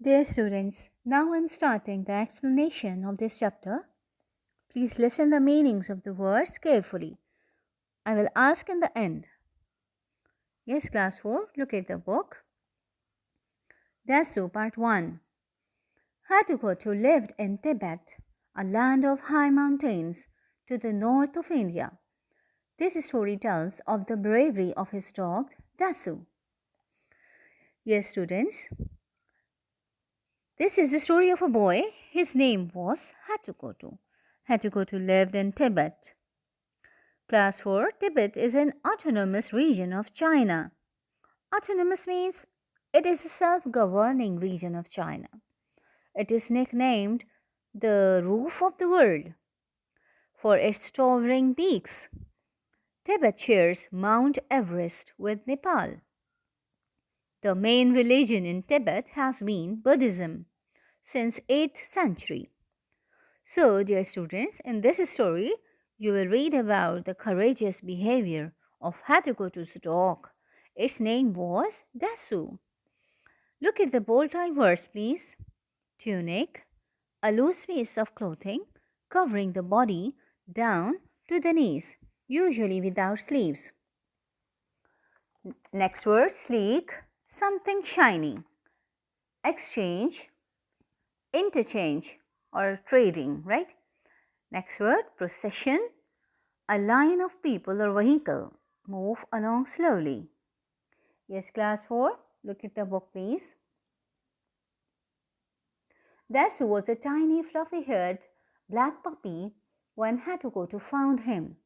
Dear students, now I am starting the explanation of this chapter. Please listen the meanings of the words carefully. I will ask in the end. Yes, class 4, look at the book. DASU Part 1. Hatukotu lived in Tibet, a land of high mountains to the north of India. This story tells of the bravery of his dog, DASU. Yes, students, this is the story of a boy. His name was Hatukotu. Hatukotu lived in Tibet. Class 4, Tibet is an autonomous region of China. Autonomous means it is a self-governing region of China. It is nicknamed the roof of the world for its towering peaks. Tibet shares Mount Everest with Nepal. The main religion in Tibet has been Buddhism since 8th century. So, dear students, in this story, you will read about the courageous behavior of Hatakotu's dog. Its name was DASU. Look at the bold-type words, please. Tunic, a loose piece of clothing covering the body down to the knees, usually without sleeves. Next word, sleek, something shiny. Exchange, interchange or trading, right? Next word, procession, a line of people or vehicle move along slowly. Yes, class 4, look at the book, please. Dasu was a tiny, fluffy-haired black puppy when Hatukotu found him.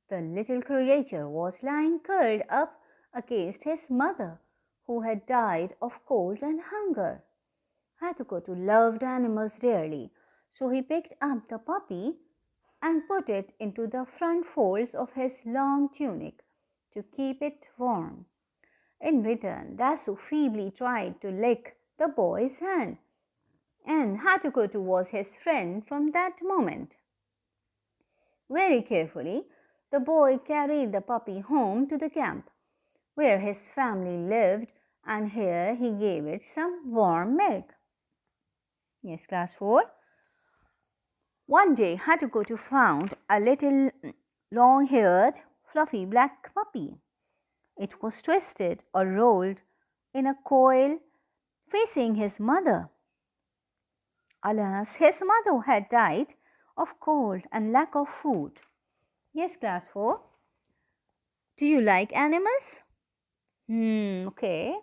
The little creature was lying curled up against his mother, who had died of cold and hunger. Hatukotu loved animals dearly, so he picked up the puppy and put it into the front folds of his long tunic to keep it warm. In return, Dasu feebly tried to lick the boy's hand, and Hatukotu was his friend from that moment. Very carefully, the boy carried the puppy home to the camp, where his family lived, and here he gave it some warm milk. Yes, class 4. One day, Hatukotu found a little long-haired, fluffy black puppy. It was twisted or rolled in a coil facing his mother. Alas, his mother had died of cold and lack of food. Yes, class 4. Do you like animals? Okay.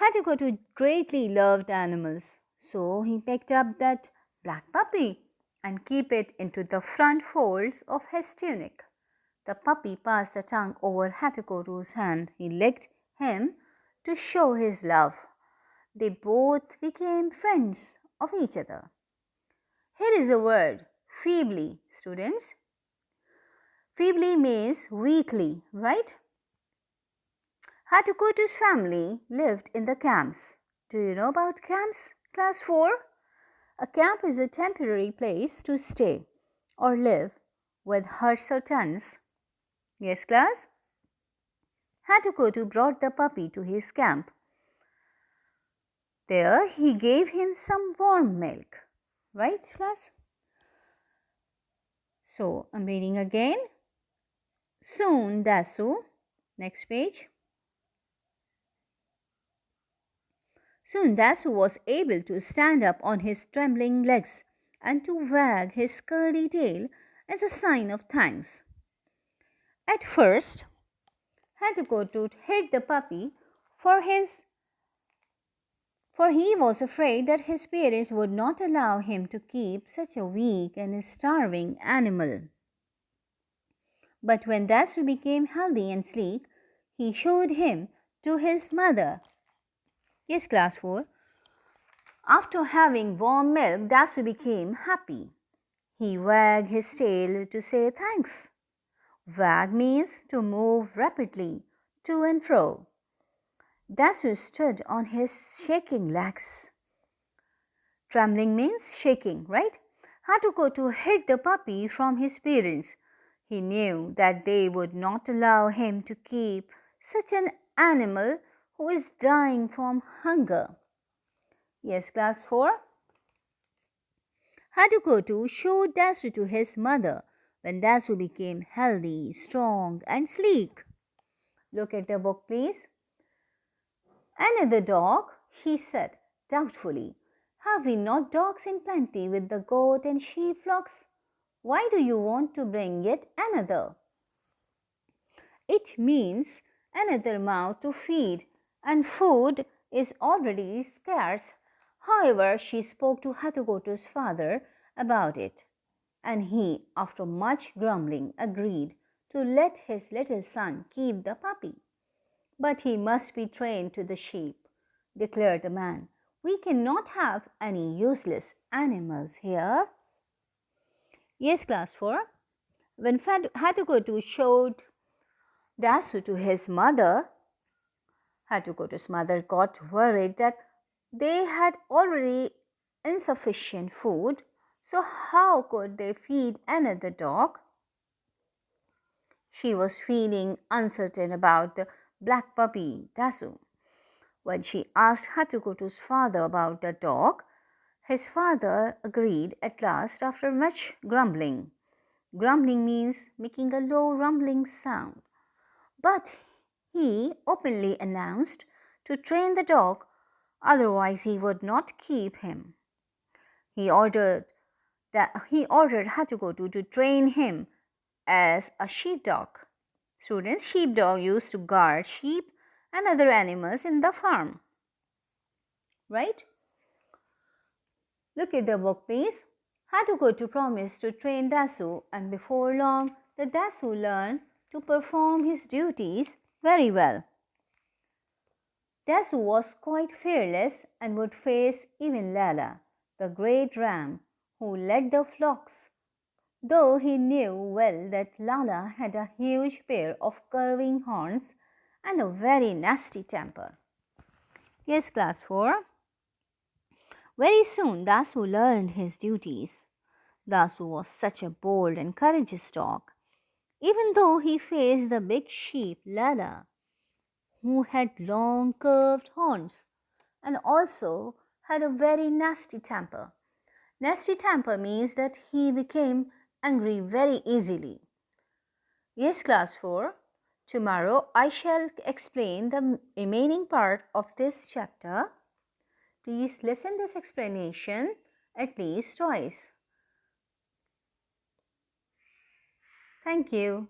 Hatukotu greatly loved animals, so he picked up that black puppy and keep it into the front folds of his tunic. The puppy passed the tongue over Hatukotu's hand. He licked him to show his love. They both became friends of each other. Here is a word, feebly, students. Feebly means weakly, right? Hatukotu's family lived in the camps. Do you know about camps, class 4? A camp is a temporary place to stay or live with huts or tents. Yes, class? Hatukotu brought the puppy to his camp. There he gave him some warm milk. Right, class? So, I'm reading again. Soon Dasu, next page. Soon Dasu was able to stand up on his trembling legs and to wag his curly tail as a sign of thanks. At first, Hatukotu hid the puppy for he was afraid that his parents would not allow him to keep such a weak and starving animal. But when Dasu became healthy and sleek, he showed him to his mother. Yes, class 4. After having warm milk, Dasu became happy. He wagged his tail to say thanks. Wag means to move rapidly to and fro. Dasu stood on his shaking legs. Trembling means shaking, right? Hatukotu hid the puppy from his parents. He knew that they would not allow him to keep such an animal who is dying from hunger. Yes, class 4. Hadukotu showed Dasu to his mother when Dasu became healthy, strong, and sleek. Look at the book, please. Another dog, she said doubtfully. Have we not dogs in plenty with the goat and sheep flocks? Why do you want to bring yet another? It means another mouth to feed, and food is already scarce. However, she spoke to Hatukotu's father about it, and he, after much grumbling, agreed to let his little son keep the puppy. But he must be trained to the sheep, declared the man. We cannot have any useless animals here. Yes, class 4. When Hatukotu showed Dasu to his mother, Hatukotu's mother got worried that they had already insufficient food, so how could they feed another dog? She was feeling uncertain about the black puppy, Dasu. When she asked Hatukotu's father about the dog, his father agreed at last after much grumbling. Grumbling means making a low rumbling sound. But he openly announced to train the dog, otherwise he would not keep him. He ordered Hatukotu to train him as a sheepdog. Students, sheepdog used to guard sheep and other animals in the farm. Right? Look at the book, please. Hatukotu promised to train Dasu, and before long, the Dasu learned to perform his duties very well. Dasu was quite fearless and would face even Lala, the great ram who led the flocks, though he knew well that Lala had a huge pair of curving horns and a very nasty temper. Yes, class 4. Very soon Dasu learned his duties. Dasu was such a bold and courageous dog, even though he faced the big sheep Lala, who had long curved horns and also had a very nasty temper. Nasty temper means that he became angry very easily. Yes, class 4. Tomorrow I shall explain the remaining part of this chapter. Please listen this explanation at least twice. Thank you.